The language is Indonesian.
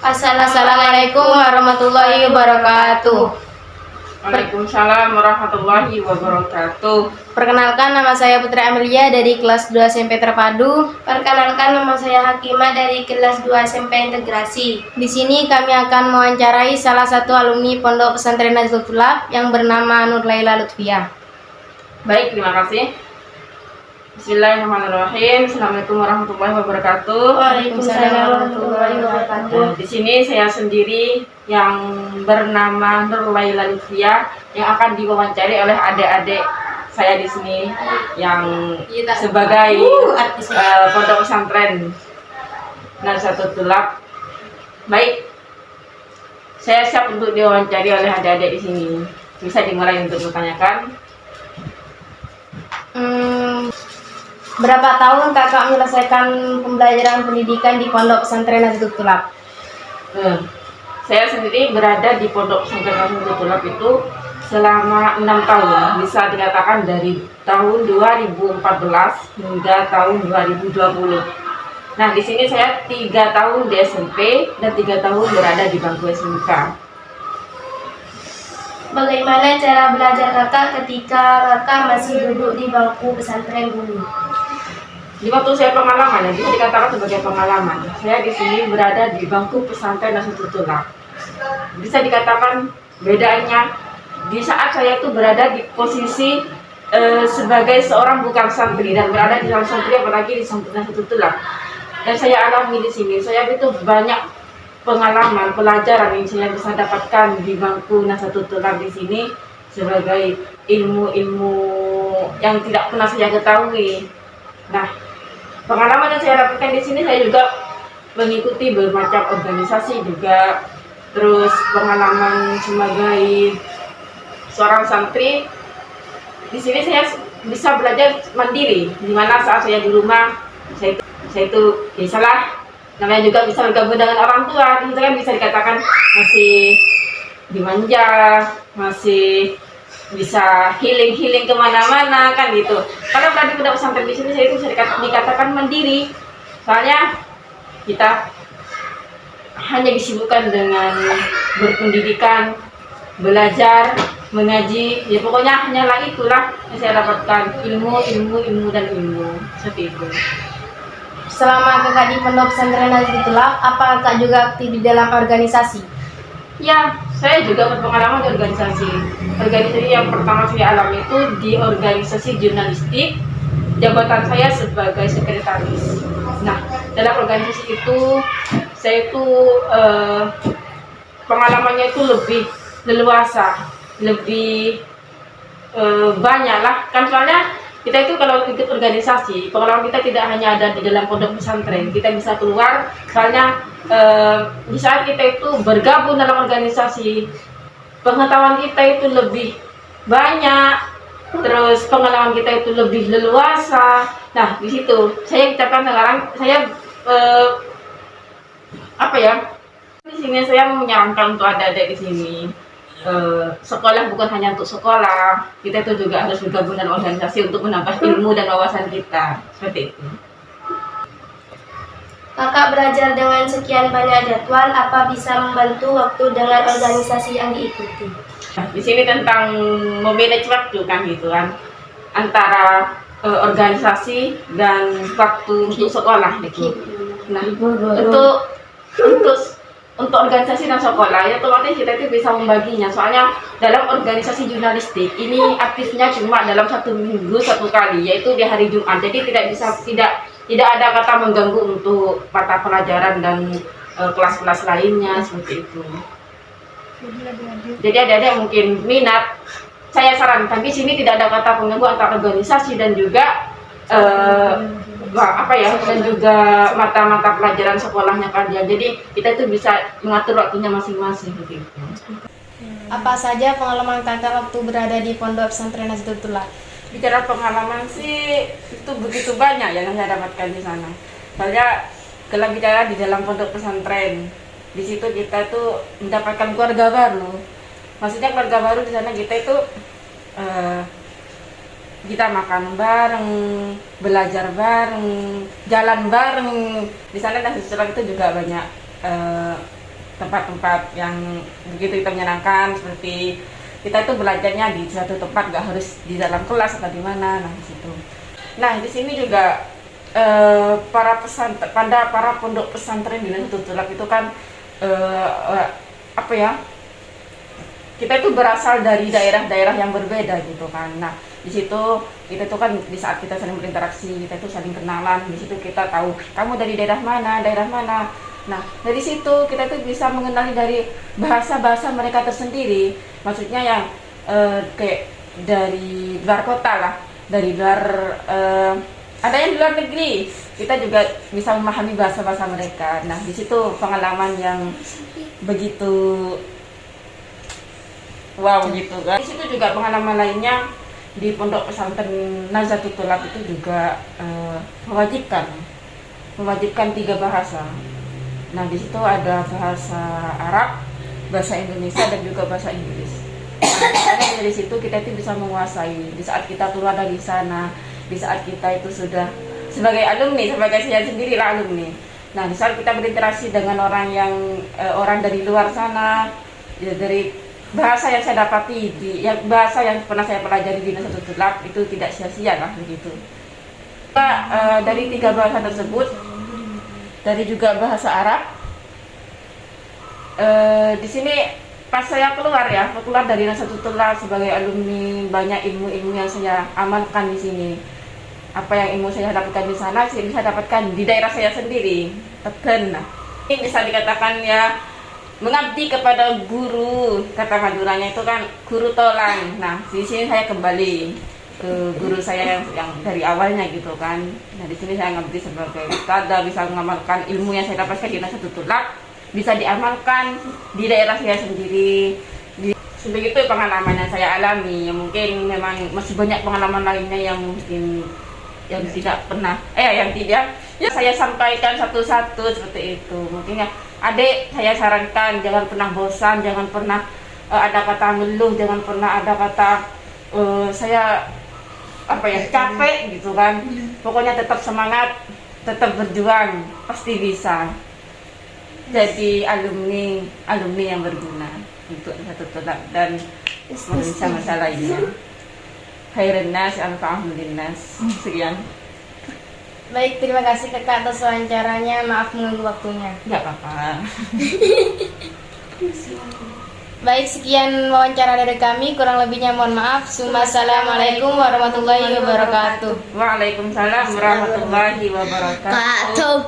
Assalamualaikum warahmatullahi wabarakatuh. Waalaikumsalam warahmatullahi wabarakatuh. Perkenalkan, nama saya Putri Amelia dari kelas 2 SMP Terpadu. Perkenalkan, nama saya Hakimah dari kelas 2 SMP Integrasi. Di sini kami akan mewawancarai salah satu alumni Pondok Pesantren Nahdlatul Tulab yang bernama Nur Laila Lutfiyah. Baik, terima kasih. Bismillahirrahmanirrahim. Assalamualaikum warahmatullahi wabarakatuh. Waalaikumsalam warahmatullahi wabarakatuh. Di sini saya sendiri yang bernama Nur Laila Lutfiyah yang akan diwawancari oleh adik-adik saya di sini yang sebagai pondok pesantren Nahdlatul Tulab. Baik, saya siap untuk diwawancari oleh adik-adik di sini. Bisa dimulai untuk bertanyakan. Berapa tahun kakak menyelesaikan pembelajaran pendidikan di Pondok Pesantren Nahdlatul Tulab? Saya sendiri berada di Pondok Pesantren Nahdlatul Tulab itu selama 6 tahun. Bisa dikatakan dari tahun 2014 hingga tahun 2020. Nah, di sini saya 3 tahun di SMP dan 3 tahun berada di bangku SMK. Bagaimana cara belajar kakak ketika kakak masih duduk di bangku pesantren dulu? Di waktu saya pengalaman, bisa dikatakan sebagai pengalaman. Saya di sini berada di bangku pesantren Nahdlatul Tulab. Bisa dikatakan bedanya di saat saya itu berada di posisi sebagai seorang bukan santri dan berada di dalam santri, apalagi di Nahdlatul Tulab. Dan saya alami di sini, saya itu banyak pengalaman, pelajaran yang saya bisa dapatkan di bangku Nahdlatul Tulab di sini sebagai ilmu-ilmu yang tidak pernah saya ketahui. Nah, pengalaman yang saya dapatkan di sini, saya juga mengikuti bermacam organisasi juga, terus pengalaman sebagai seorang santri. Di sini saya bisa belajar mandiri, di mana saat saya di rumah, saya itu biasalah, namanya juga bisa bergabung dengan orang tua. Itu kan bisa dikatakan masih dimanja, masih bisa healing kemana-mana kan gitu. Karena berada di pondok pesantren di sini saya itu bisa dikatakan mandiri. Soalnya kita hanya disibukkan dengan berpendidikan, belajar, mengaji. Ya pokoknya hanyalah itulah yang saya dapatkan, ilmu dan ilmu seperti itu. Selama kakak di Pondok Pesantren Nahdlatul Tulab, apa kakak juga aktif di dalam organisasi? Ya, saya juga berpengalaman di organisasi. Organisasi yang pertama saya alami itu di organisasi jurnalistik. Jabatan saya sebagai sekretaris. Nah, dalam organisasi itu saya itu pengalamannya itu lebih leluasa, lebih banyak lah. Kan soalnya kita itu kalau ikut organisasi, pengalaman kita tidak hanya ada di dalam pondok pesantren, kita bisa keluar. Soalnya di saat kita itu bergabung dalam organisasi, pengetahuan kita itu lebih banyak, terus pengalaman kita itu lebih leluasa. Nah, di situ saya ucapkan sekarang saya di sini saya menyarankan untuk adik-adik di sini, sekolah bukan hanya untuk sekolah, kita itu juga harus bergabung dalam organisasi untuk menambah ilmu dan wawasan kita, seperti itu. Kakak belajar dengan sekian banyak jadwal, apa bisa membantu waktu dengan organisasi yang diikuti? Nah, di sini tentang memanage waktu kan gitu kan, antara organisasi dan waktu untuk sekolah gitu. Nah, untuk organisasi dan sekolah ya otomatis kita itu bisa membaginya. Soalnya dalam organisasi jurnalistik ini aktifnya cuma dalam 1 minggu 1 kali, yaitu di hari Jumat. Jadi tidak ada kata mengganggu untuk mata pelajaran dan kelas-kelas lainnya seperti itu. Jadi adik-adik mungkin minat, saya sarankan di sini tidak ada kata pengganggu antara organisasi dan juga dan juga mata-mata pelajaran sekolahnya kalian. Jadi kita itu bisa mengatur waktunya masing-masing begitu. Apa saja pengalaman kakak waktu berada di Pondok Pesantren Nahdlatul Tulab? Bicara pengalaman sih itu begitu banyak yang saya dapatkan di sana. Soalnya kalau bicara di dalam pondok pesantren, di situ kita tuh mendapatkan keluarga baru. Maksudnya keluarga baru di sana kita itu kita makan bareng, belajar bareng, jalan bareng. Di sana Nahdlatul Tulab itu juga banyak tempat-tempat yang begitu kita menyenangkan, seperti kita itu belajarnya di suatu tempat, nggak harus di dalam kelas atau di mana. Nah di situ. Nah di sini juga para pondok pesantren di Nahdlatul Tulab itu kan kita itu berasal dari daerah-daerah yang berbeda gitu kan. Nah di situ kita tuh kan di saat kita saling berinteraksi, kita itu saling kenalan. Di situ kita tahu kamu dari daerah mana, daerah mana. Nah dari situ kita tuh bisa mengenali dari bahasa-bahasa mereka tersendiri. Maksudnya yang kayak dari luar kota lah, dari luar ada yang di luar negeri. Kita juga bisa memahami bahasa-bahasa mereka. Nah di situ pengalaman yang begitu wow gitu kan. Di situ juga pengalaman lainnya di pondok pesantren Nahdlatul Tulab itu juga mewajibkan 3 bahasa. Nah di situ ada bahasa Arab, bahasa Indonesia dan juga bahasa Inggris. Nah, dari situ kita itu bisa menguasai. Di saat kita keluar dari sana, di saat kita itu sudah sebagai alumni, sebagai saya sendiri lah alumni. Nah di saat kita berinteraksi dengan orang yang orang dari luar sana, ya, dari bahasa yang saya dapati bahasa yang pernah saya pelajari di Nahdlatul Tulab itu tidak sia-sia lah begitu. Dari 3 bahasa tersebut, dari juga bahasa Arab, di sini pas saya keluar dari Nahdlatul Tulab sebagai alumni, banyak ilmu-ilmu yang saya amalkan di sini. Apa yang ilmu saya dapatkan di sana, saya bisa dapatkan di daerah saya sendiri. Nah, ini bisa dikatakan ya mengabdi kepada guru. Kata Maduranya itu kan guru tolang. Nah di sini saya kembali ke guru saya yang dari awalnya gitu kan. Nah di sini saya ngabdi sebagai ustadzah, bisa mengamalkan ilmu yang saya dapatkan di Nahdlatul Tulab, bisa diamalkan di daerah saya sendiri. Begitu pengalaman yang saya alami. Ya, mungkin memang masih banyak pengalaman lainnya yang mungkin yang tidak pernah yang tidak ya saya sampaikan satu-satu seperti itu. Mungkin ya adik, saya sarankan jangan pernah bosan, jangan pernah ada kata ngeluh, jangan pernah ada kata saya capek gitu kan. Pokoknya tetap semangat, tetap berjuang, pasti bisa jadi alumni yang berguna untuk Nahdlatul Tulab dan masa lainnya. Khairan nas anfa'uhum linnas. Sekian. Baik, terima kasih Kakak atas wawancaranya. Maaf mengganggu waktunya. Enggak apa-apa. Baik, sekian wawancara dari kami. Kurang lebihnya mohon maaf. Assalamualaikum warahmatullahi wabarakatuh. Waalaikumsalam warahmatullahi wabarakatuh.